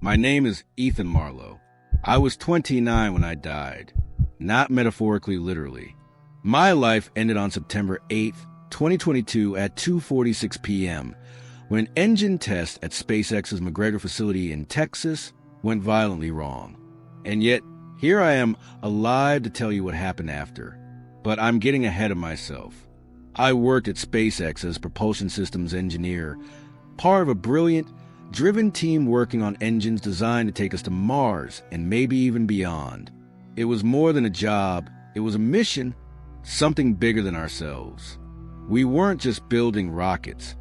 My name is Ethan Marlow. I was 29 when I died, not metaphorically, literally. My life ended on September 8th, 2022 at 2:46 p.m. when an engine test at SpaceX's McGregor facility in Texas went violently wrong. And yet, here I am, alive to tell you what happened after. But I'm getting ahead of myself. I worked at SpaceX as propulsion systems engineer, part of a brilliant, driven team working on engines designed to take us to Mars and maybe even beyond. It was more than a job, it was a mission, something bigger than ourselves. We weren't just building rockets,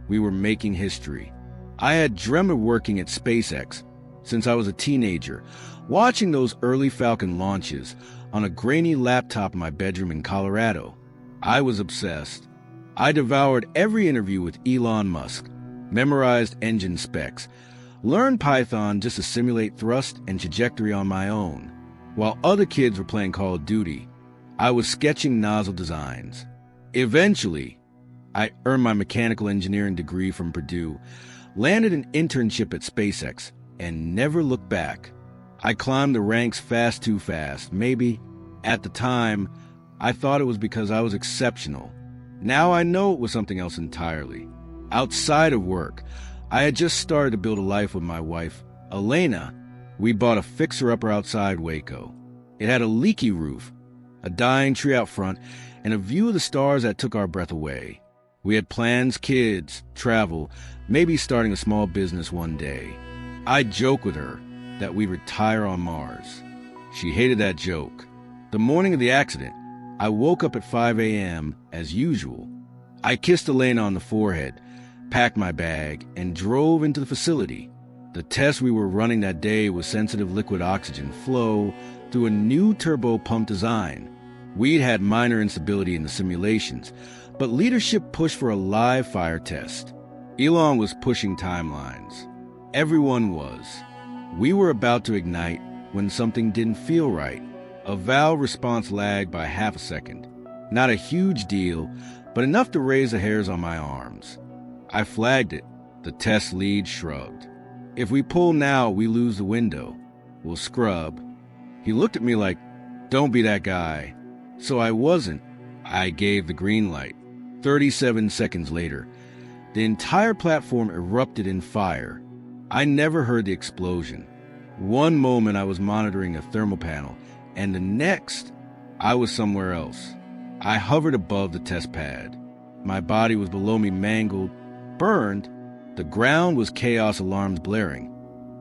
we were making history. I had dreamt of working at SpaceX since I was a teenager, watching those early Falcon launches on a grainy laptop in my bedroom in Colorado. I was obsessed. I devoured every interview with Elon Musk, memorized engine specs, learned Python just to simulate thrust and trajectory on my own. While other kids were playing Call of Duty, I was sketching nozzle designs. Eventually, I earned my mechanical engineering degree from Purdue, landed an internship at SpaceX, and never looked back. I climbed the ranks fast too fast. Maybe, at the time, I thought it was because I was exceptional. Now I know it was something else entirely. Outside of work, I had just started to build a life with my wife, Elena. We bought a fixer-upper outside Waco. It had a leaky roof, a dying tree out front, and a view of the stars that took our breath away. We had plans, kids, travel, maybe starting a small business one day. I joked with her that we'd retire on Mars. She hated that joke. The morning of the accident, I woke up at 5 a.m. as usual. I kissed Elena on the forehead, packed my bag, and drove into the facility. The test we were running that day was sensitive liquid oxygen flow through a new turbo pump design. We'd had minor instability in the simulations, but leadership pushed for a live fire test. Elon was pushing timelines. Everyone was. We were about to ignite when something didn't feel right. A valve response lagged by half a second. Not a huge deal, but enough to raise the hairs on my arms. I flagged it. The test lead shrugged. If we pull now, we lose the window. We'll scrub. He looked at me like, don't be that guy. So I wasn't. I gave the green light. 37 seconds later, the entire platform erupted in fire. I never heard the explosion. One moment I was monitoring a thermal panel, and the next, I was somewhere else. I hovered above the test pad. My body was below me, mangled, burned. The ground was chaos alarms blaring,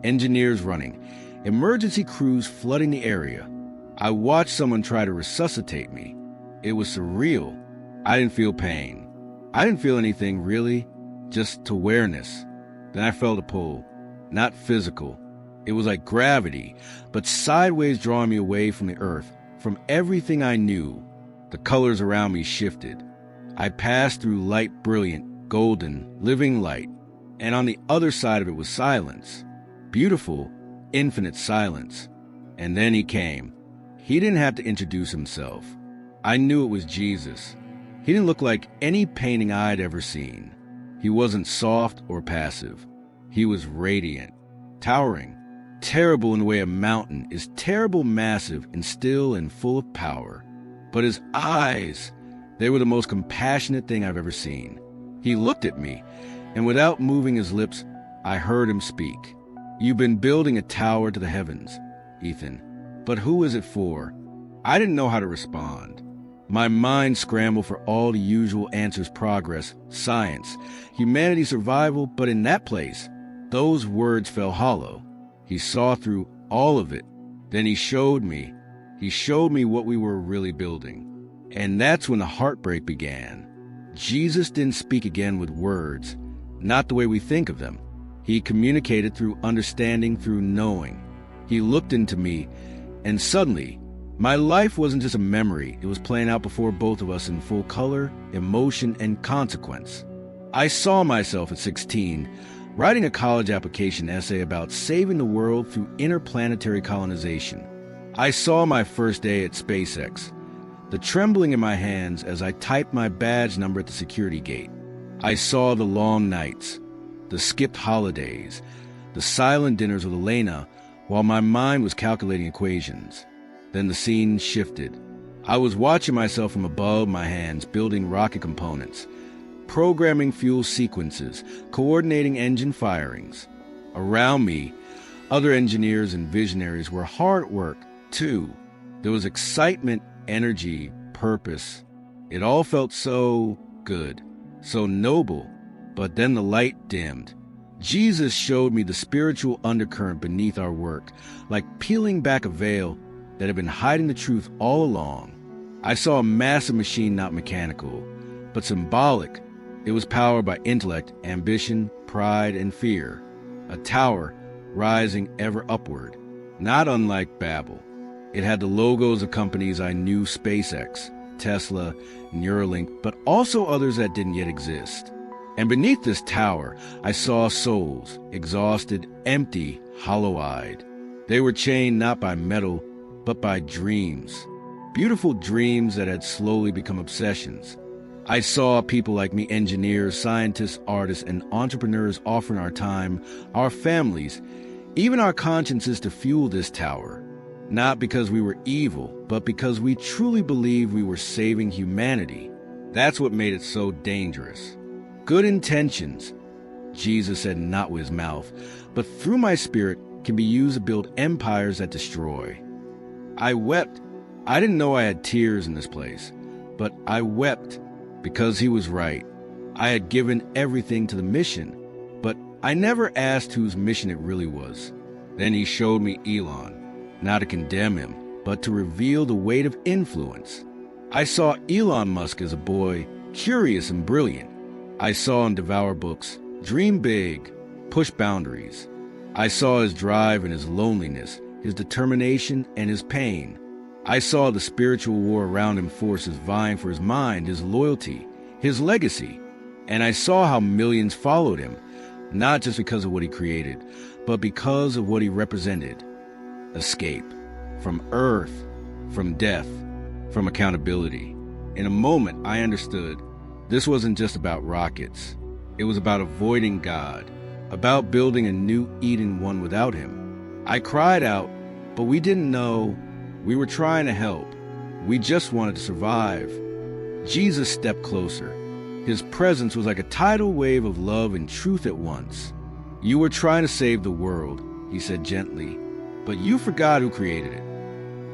engineers running, emergency crews flooding the area. I watched someone try to resuscitate me. It was surreal. I didn't feel pain. I didn't feel anything really, just awareness. Then I felt a pull, not physical. It was like gravity, but sideways, drawing me away from the earth, from everything I knew. The colors around me shifted. I passed through light, brilliant, golden, living light, and on the other side of it was silence. Beautiful, infinite silence. And then he came. He didn't have to introduce himself. I knew it was Jesus. He didn't look like any painting I'd ever seen. He wasn't soft or passive. He was radiant, towering, terrible in the way a mountain is terrible, massive, and still and full of power. But his eyes, they were the most compassionate thing I've ever seen. He looked at me, and without moving his lips, I heard him speak. You've been building a tower to the heavens, Ethan, but who is it for? I didn't know how to respond. My mind scrambled for all the usual answers: progress, science, humanity, survival, but in that place, those words fell hollow. He saw through all of it. Then he showed me what we were really building. And that's when the heartbreak began. Jesus didn't speak again with words, not the way we think of them. He communicated through understanding, through knowing. He looked into me, and suddenly, my life wasn't just a memory. It was playing out before both of us in full color, emotion, and consequence. I saw myself at 16, writing a college application essay about saving the world through interplanetary colonization. I saw my first day at SpaceX, the trembling in my hands as I typed my badge number at the security gate. I saw the long nights, the skipped holidays, the silent dinners with Elena, while my mind was calculating equations. Then the scene shifted. I was watching myself from above my hands, building rocket components, programming fuel sequences, coordinating engine firings. Around me, other engineers and visionaries were hard at work, too. There was excitement, energy, purpose. It all felt so good, so noble. But then the light dimmed. Jesus showed me the spiritual undercurrent beneath our work, like peeling back a veil that had been hiding the truth all along. I saw a massive machine, not mechanical, but symbolic. It was powered by intellect, ambition, pride, and fear. A tower rising ever upward, not unlike Babel. It had the logos of companies I knew: SpaceX, Tesla, Neuralink, but also others that didn't yet exist. And beneath this tower, I saw souls, exhausted, empty, hollow-eyed. They were chained not by metal, but by dreams. Beautiful dreams that had slowly become obsessions. I saw people like me, engineers, scientists, artists, and entrepreneurs, offering our time, our families, even our consciences to fuel this tower. Not because we were evil, but because we truly believed we were saving humanity. That's what made it so dangerous. Good intentions, Jesus said, not with his mouth, but through my spirit, can be used to build empires that destroy. I wept. I didn't know I had tears in this place, but I wept because he was right. I had given everything to the mission, but I never asked whose mission it really was. Then he showed me Elon, not to condemn him, but to reveal the weight of influence. I saw Elon Musk as a boy, curious and brilliant. I saw him devour books, dream big, push boundaries. I saw his drive and his loneliness, his determination and his pain. I saw the spiritual war around him, forces vying for his mind, his loyalty, his legacy. And I saw how millions followed him, not just because of what he created, but because of what he represented. Escape from earth, from death, from accountability. In a moment, I understood this wasn't just about rockets. It was about avoiding God, about building a new Eden, one without him. I cried out, but we didn't know. We were trying to help. We just wanted to survive. Jesus stepped closer. His presence was like a tidal wave of love and truth at once. You were trying to save the world, he said gently, but you forgot who created it.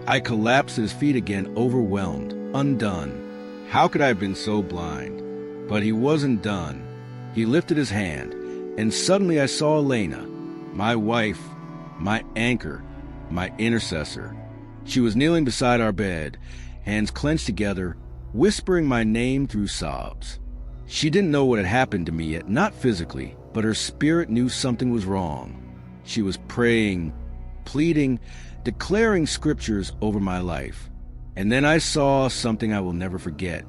I collapsed at his feet again, overwhelmed, undone. How could I have been so blind? But he wasn't done. He lifted his hand, and suddenly I saw Elena, my wife, my anchor, my intercessor. She was kneeling beside our bed, hands clenched together, whispering my name through sobs. She didn't know what had happened to me yet, not physically, but her spirit knew something was wrong. She was praying, pleading, declaring scriptures over my life. And then I saw something I will never forget.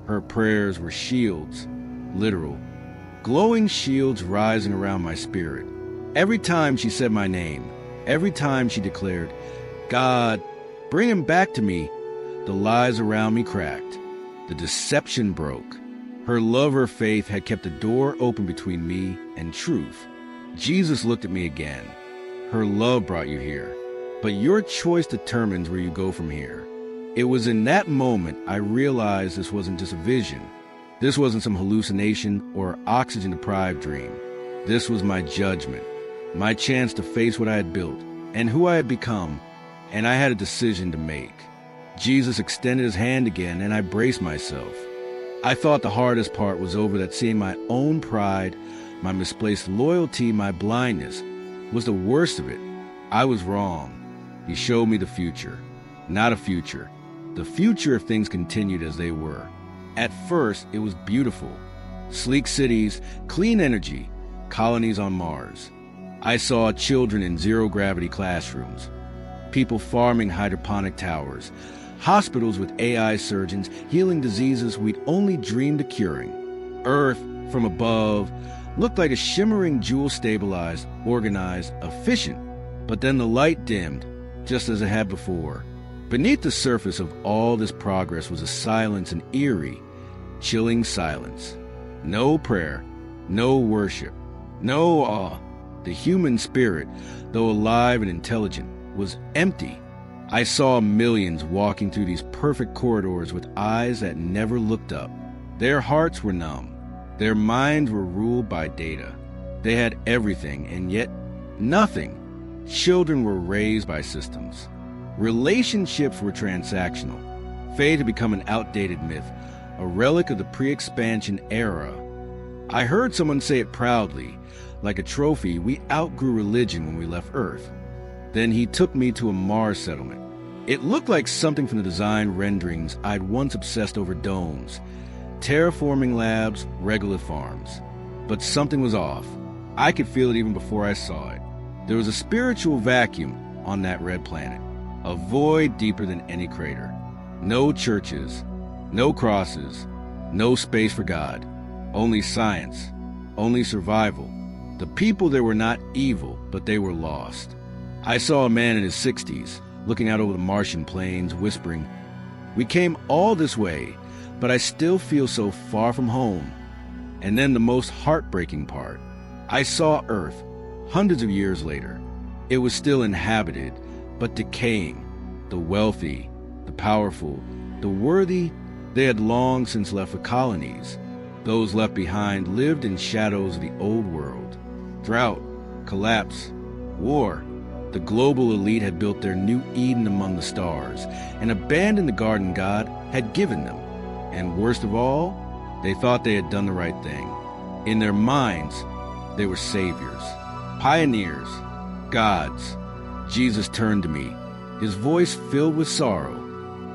Her prayers were shields, literal, glowing shields rising around my spirit. Every time she said my name, every time she declared, God, bring him back to me, the lies around me cracked. The deception broke. Her love, her faith had kept the door open between me and truth. Jesus looked at me again. Her love brought you here, but your choice determines where you go from here. It was in that moment I realized this wasn't just a vision. This wasn't some hallucination or oxygen-deprived dream. This was my judgment, my chance to face what I had built and who I had become, and I had a decision to make. Jesus extended his hand again, and I braced myself. I thought the hardest part was over, that seeing my own pride, my misplaced loyalty, my blindness, was the worst of it. I was wrong. He showed me the future. Not a future. The future if things continued as they were. At first, it was beautiful. Sleek cities, clean energy, colonies on Mars. I saw children in zero-gravity classrooms, people farming hydroponic towers, hospitals with AI surgeons healing diseases we'd only dreamed of curing. Earth, from above, looked like a shimmering jewel, stabilized, organized, efficient. But then the light dimmed, just as it had before. Beneath the surface of all this progress was a silence, an eerie, chilling silence. No prayer, no worship, no awe, The human spirit, though alive and intelligent, was empty. I saw millions walking through these perfect corridors with eyes that never looked up. Their hearts were numb. Their minds were ruled by data. They had everything, and yet nothing. Children were raised by systems. Relationships were transactional. Faith had become an outdated myth, a relic of the pre-expansion era. I heard someone say it proudly, like a trophy, we outgrew religion when we left Earth. Then he took me to a Mars settlement. It looked like something from the design renderings I'd once obsessed over: domes, terraforming labs, regolith farms. But something was off. I could feel it even before I saw it. There was a spiritual vacuum on that red planet, a void deeper than any crater. No churches, no crosses, no space for God, only science, only survival. The people there were not evil, but they were lost. I saw a man in his 60s, looking out over the Martian plains, whispering, "We came all this way, but I still feel so far from home." And then the most heartbreaking part, I saw Earth, hundreds of years later. It was still inhabited, but decaying. The wealthy, the powerful, the worthy, they had long since left for colonies. Those left behind lived in shadows of the old world. Drought, collapse, war. The global elite had built their new Eden among the stars and abandoned the garden God had given them. And worst of all, they thought they had done the right thing. In their minds, they were saviors, pioneers, gods. Jesus turned to me, his voice filled with sorrow.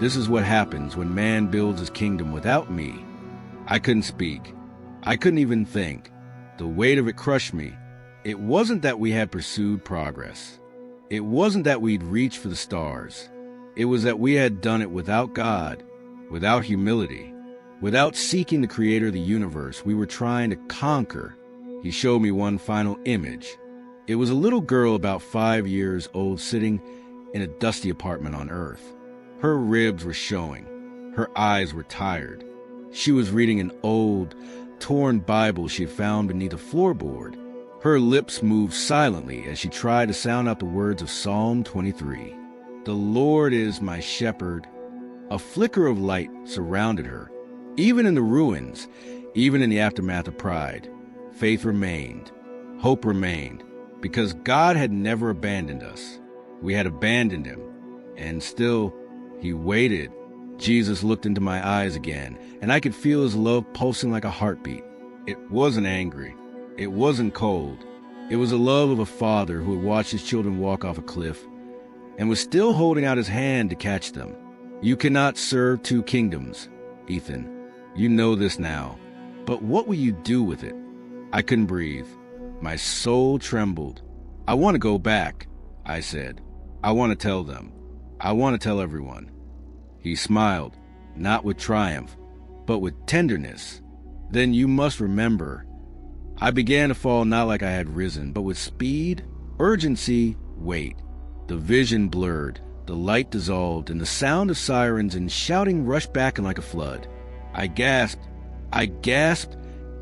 This is what happens when man builds his kingdom without me. I couldn't speak. I couldn't even think. The weight of it crushed me. It wasn't that we had pursued progress. It wasn't that we'd reached for the stars. It was that we had done it without God, without humility, without seeking the creator of the universe we were trying to conquer. He showed me one final image. It was a little girl about 5 years old sitting in a dusty apartment on Earth. Her ribs were showing. Her eyes were tired. She was reading an old, torn Bible she had found beneath a floorboard. Her lips moved silently as she tried to sound out the words of Psalm 23. "The Lord is my shepherd." A flicker of light surrounded her. Even in the ruins, even in the aftermath of pride, faith remained, hope remained, because God had never abandoned us. We had abandoned him, and still, he waited. Jesus looked into my eyes again, and I could feel his love pulsing like a heartbeat. It wasn't angry. It wasn't cold. It was the love of a father who had watched his children walk off a cliff and was still holding out his hand to catch them. You cannot serve two kingdoms, Ethan. You know this now. But what will you do with it? I couldn't breathe. My soul trembled. "I want to go back," I said. "I want to tell them. I want to tell everyone." He smiled, not with triumph, but with tenderness. "Then you must remember." I began to fall, not like I had risen, but with speed, urgency, weight. The vision blurred, the light dissolved, and the sound of sirens and shouting rushed back in like a flood. I gasped,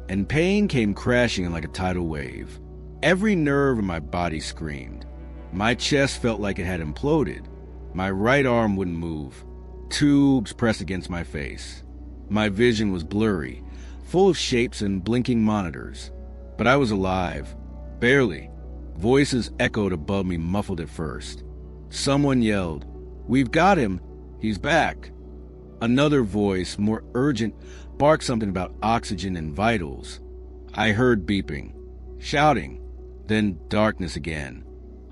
and pain came crashing in like a tidal wave. Every nerve in my body screamed. My chest felt like it had imploded. My right arm wouldn't move. Tubes pressed against my face. My vision was blurry, full of shapes and blinking monitors. But I was alive. Barely. Voices echoed above me, muffled at first. Someone yelled, "We've got him! He's back!" Another voice, more urgent, barked something about oxygen and vitals. I heard beeping, shouting, then darkness again.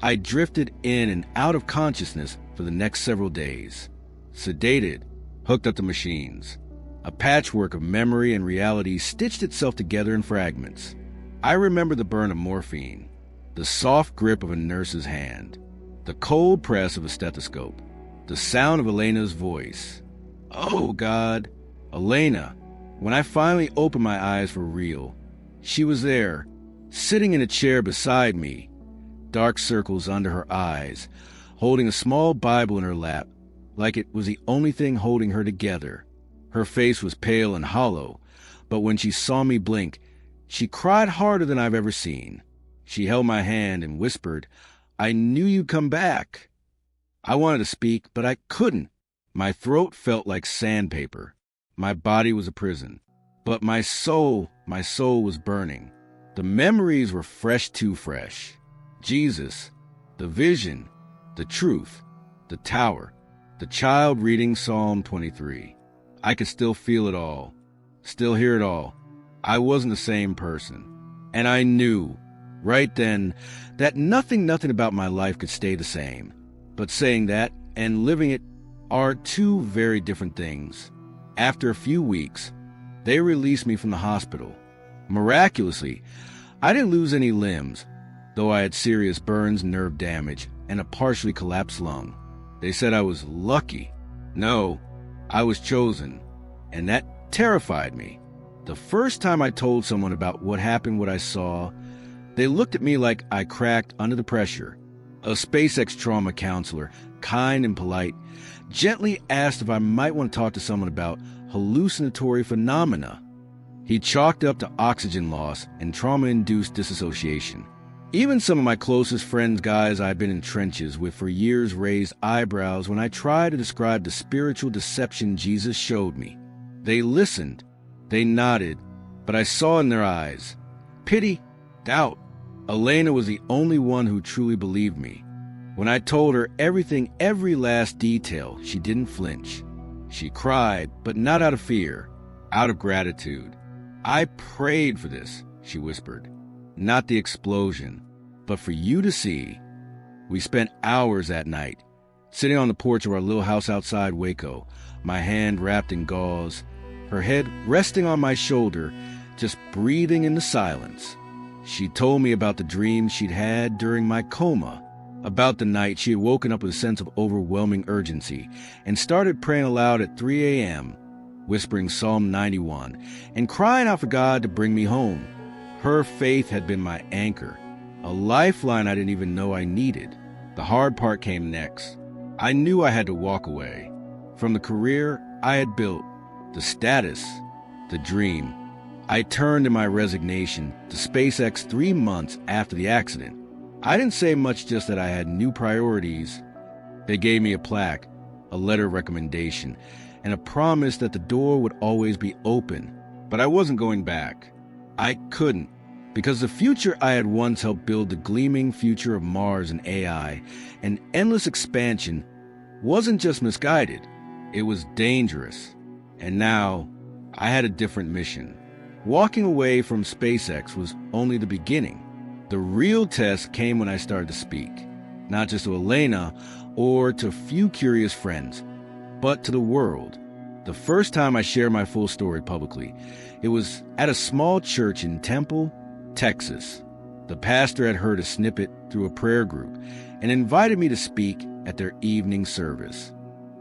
I drifted in and out of consciousness for the next several days. Sedated, hooked up to machines. A patchwork of memory and reality stitched itself together in fragments. I remember the burn of morphine, the soft grip of a nurse's hand, the cold press of a stethoscope, the sound of Elena's voice. Oh, God, Elena. When I finally opened my eyes for real, she was there, sitting in a chair beside me, dark circles under her eyes, holding a small Bible in her lap, like it was the only thing holding her together. Her face was pale and hollow, but when she saw me blink, she cried harder than I've ever seen. She held my hand and whispered, "I knew you'd come back." I wanted to speak, but I couldn't. My throat felt like sandpaper. My body was a prison. But my soul was burning. The memories were fresh, too fresh. Jesus, the vision, the truth, the tower, the child reading Psalm 23. I could still feel it all, still hear it all. I wasn't the same person. And I knew, right then, that nothing about my life could stay the same. But saying that and living it are two very different things. After a few weeks, they released me from the hospital. Miraculously, I didn't lose any limbs, though I had serious burns, nerve damage, and a partially collapsed lung. They said I was lucky. No, I was chosen, and that terrified me. The first time I told someone about what happened, what I saw, they looked at me like I cracked under the pressure. A SpaceX trauma counselor, kind and polite, gently asked if I might want to talk to someone about hallucinatory phenomena. He chalked up to oxygen loss and trauma-induced disassociation. Even some of my closest friends, guys I've been in trenches with for years, raised eyebrows when I tried to describe the spiritual deception Jesus showed me. They listened, they nodded, but I saw in their eyes pity, doubt. Elena was the only one who truly believed me. When I told her everything, every last detail, she didn't flinch. She cried, but not out of fear, out of gratitude. "I prayed for this," she whispered. "Not the explosion, but for you to see." We spent hours that night, sitting on the porch of our little house outside Waco, my hand wrapped in gauze, her head resting on my shoulder, just breathing in the silence. She told me about the dreams she'd had during my coma, about the night she had woken up with a sense of overwhelming urgency and started praying aloud at 3 a.m., whispering Psalm 91 and crying out for God to bring me home. Her faith had been my anchor, a lifeline I didn't even know I needed. The hard part came next. I knew I had to walk away from the career I had built, the status, the dream. I turned in my resignation to SpaceX 3 months after the accident. I didn't say much, just that I had new priorities. They gave me a plaque, a letter of recommendation, and a promise that the door would always be open. But I wasn't going back. I couldn't, because the future I had once helped build, the gleaming future of Mars and AI, and endless expansion, wasn't just misguided, it was dangerous. And now, I had a different mission. Walking away from SpaceX was only the beginning. The real test came when I started to speak, not just to Elena or to a few curious friends, but to the world. The first time I shared my full story publicly, it was at a small church in Temple, Texas. The pastor had heard a snippet through a prayer group and invited me to speak at their evening service.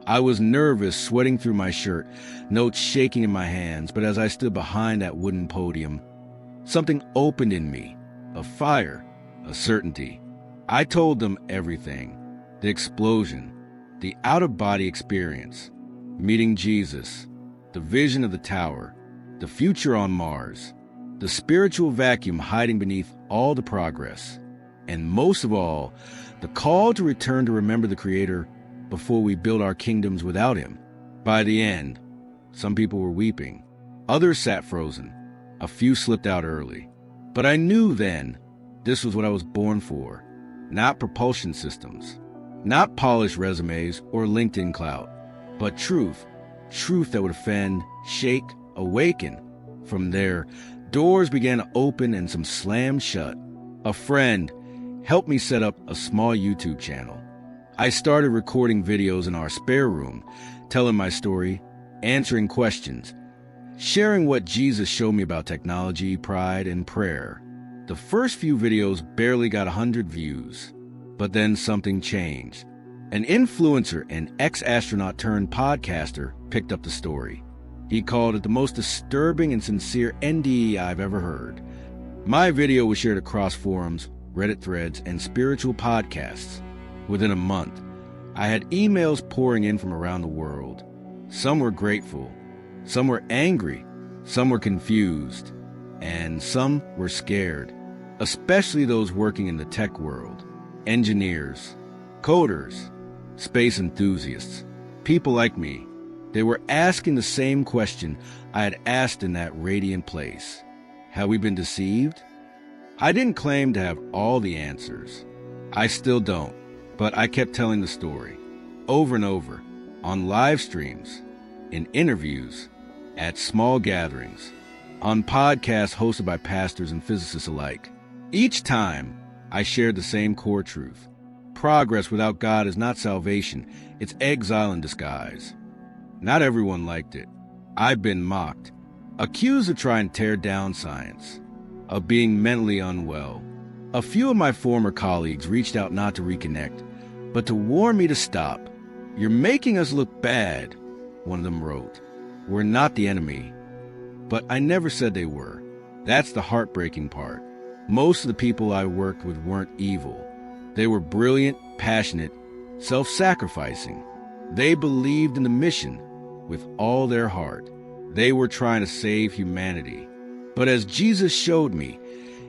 I was nervous, sweating through my shirt, notes shaking in my hands, but as I stood behind that wooden podium, something opened in me, a fire, a certainty. I told them everything, the explosion, the out-of-body experience, meeting Jesus, the vision of the tower, the future on Mars, the spiritual vacuum hiding beneath all the progress, and most of all, the call to return to remember the Creator before we build our kingdoms without Him. By the end, some people were weeping, others sat frozen, a few slipped out early. But I knew then this was what I was born for, not propulsion systems, not polished resumes or LinkedIn clout, but truth that would offend, shake, awaken. From there, doors began to open and some slammed shut. A friend helped me set up a small YouTube channel. I started recording videos in our spare room, telling my story, answering questions, sharing what Jesus showed me about technology, pride, and prayer. The first few videos barely got 100 views, but then something changed. An influencer and ex-astronaut turned podcaster picked up the story. He called it the most disturbing and sincere NDE I've ever heard. My video was shared across forums, Reddit threads, and spiritual podcasts. Within a month, I had emails pouring in from around the world. Some were grateful, some were angry, some were confused, and some were scared. especially those working in the tech world, engineers, coders, space enthusiasts, people like me. They were asking the same question I had asked in that radiant place. Had we been deceived? I didn't claim to have all the answers. I still don't, but I kept telling the story over and over, on live streams, in interviews, at small gatherings, on podcasts hosted by pastors and physicists alike. Each time, I shared the same core truth. Progress without God is not salvation, it's exile in disguise. Not everyone liked it. I've been mocked, accused of trying to tear down science, of being mentally unwell. A few of my former colleagues reached out not to reconnect, but to warn me to stop. "You're making us look bad," one of them wrote. "We're not the enemy." But I never said they were. That's the heartbreaking part. Most of the people I worked with weren't evil. They were brilliant, passionate, self-sacrificing. They believed in the mission with all their heart. They were trying to save humanity. But as Jesus showed me,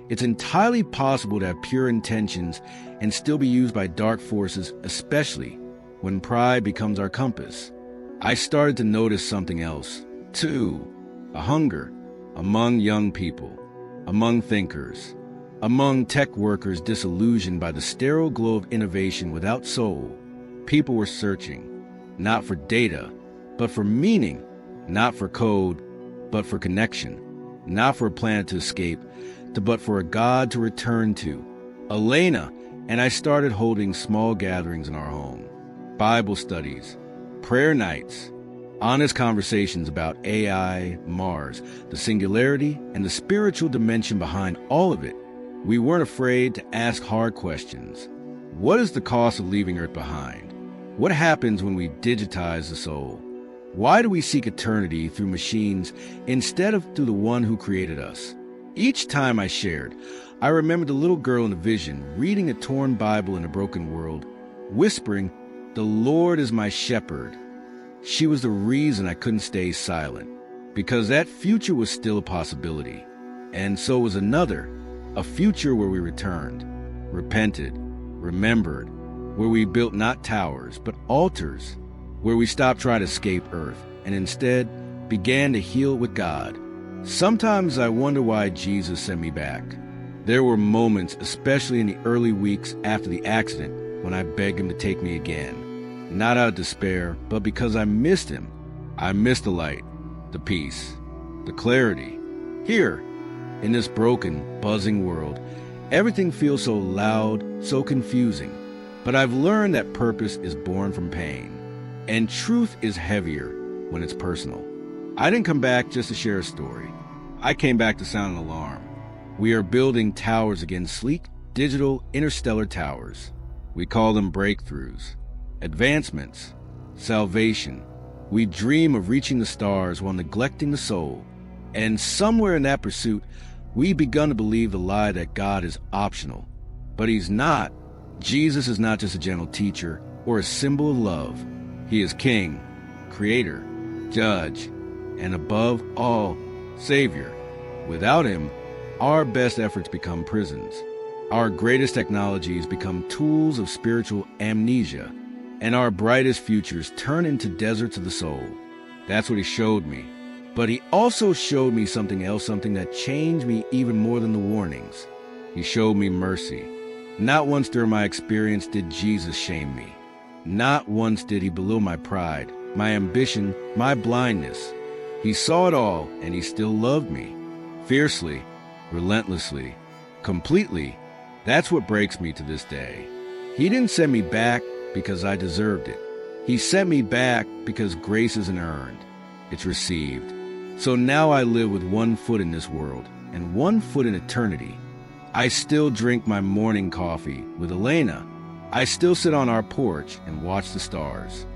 it's entirely possible to have pure intentions and still be used by dark forces, especially when pride becomes our compass. I started to notice something else, too. A hunger among young people, among thinkers, among tech workers disillusioned by the sterile glow of innovation without soul. People were searching, not for data, but for meaning, not for code, but for connection, not for a planet to escape, but for a God to return to. Elena and I started holding small gatherings in our home, Bible studies, prayer nights, honest conversations about AI, Mars, the singularity, and the spiritual dimension behind all of it. We weren't afraid to ask hard questions. What is the cost of leaving Earth behind? What happens when we digitize the soul? Why do we seek eternity through machines instead of through the one who created us? Each time I shared, I remembered the little girl in the vision reading a torn Bible in a broken world, whispering, "The Lord is my shepherd." She was the reason I couldn't stay silent, because that future was still a possibility. And so was another, a future where we returned, repented, remembered, where we built not towers, but altars, where we stopped trying to escape Earth and instead began to heal with God. Sometimes I wonder why Jesus sent me back. There were moments, especially in the early weeks after the accident, when I begged him to take me again. Not out of despair, but because I missed him. I missed the light, the peace, the clarity. Here, in this broken, buzzing world, everything feels so loud, so confusing. But I've learned that purpose is born from pain, and truth is heavier when it's personal. I didn't come back just to share a story. I came back to sound an alarm. We are building towers again, sleek, digital, interstellar towers. We call them breakthroughs, advancements, salvation. We dream of reaching the stars while neglecting the soul. And somewhere in that pursuit, we've begun to believe the lie that God is optional. But he's not. Jesus is not just a gentle teacher or a symbol of love. He is King, Creator, Judge, and above all, Savior. Without him, our best efforts become prisons. Our greatest technologies become tools of spiritual amnesia, and our brightest futures turn into deserts of the soul. That's what he showed me. But he also showed me something else, something that changed me even more than the warnings. He showed me mercy. Not once during my experience did Jesus shame me. Not once did he belittle my pride, my ambition, my blindness. He saw it all, and he still loved me. Fiercely, relentlessly, completely. That's what breaks me to this day. He didn't send me back because I deserved it. He sent me back because grace isn't earned. It's received. So now I live with one foot in this world and one foot in eternity. I still drink my morning coffee with Elena. I still sit on our porch and watch the stars.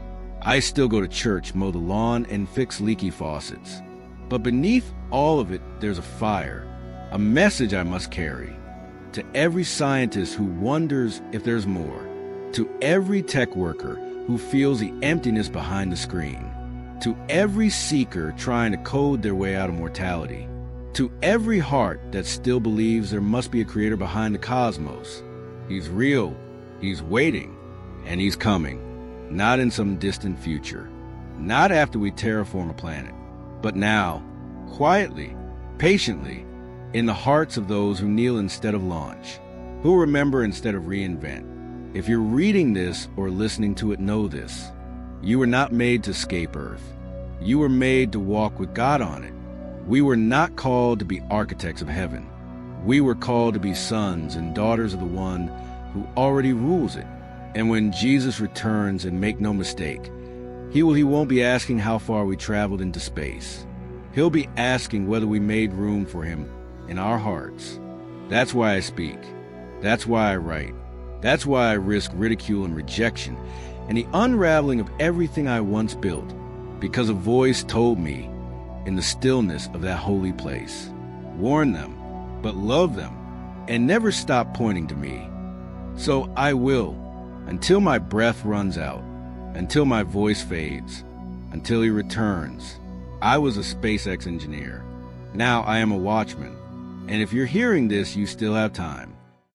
I still go to church, mow the lawn, and fix leaky faucets. But beneath all of it, there's a fire, a message I must carry. To every scientist who wonders if there's more. To every tech worker who feels the emptiness behind the screen. To every seeker trying to code their way out of mortality. To every heart that still believes there must be a creator behind the cosmos, he's real, he's waiting, and he's coming. Not in some distant future, not after we terraform a planet, but now, quietly, patiently, in the hearts of those who kneel instead of launch, who remember instead of reinvent. If you're reading this or listening to it, know this. You were not made to escape Earth. You were made to walk with God on it. We were not called to be architects of heaven. We were called to be sons and daughters of the one who already rules it. And when Jesus returns, and make no mistake, he won't be asking how far we traveled into space. He'll be asking whether we made room for him in our hearts. That's why I speak. That's why I write. That's why I risk ridicule and rejection and the unraveling of everything I once built, because a voice told me in the stillness of that holy place, warn them, but love them, and never stop pointing to me. So I will, until my breath runs out, until my voice fades, until he returns. I was a SpaceX engineer. Now I am a watchman. And if you're hearing this, you still have time.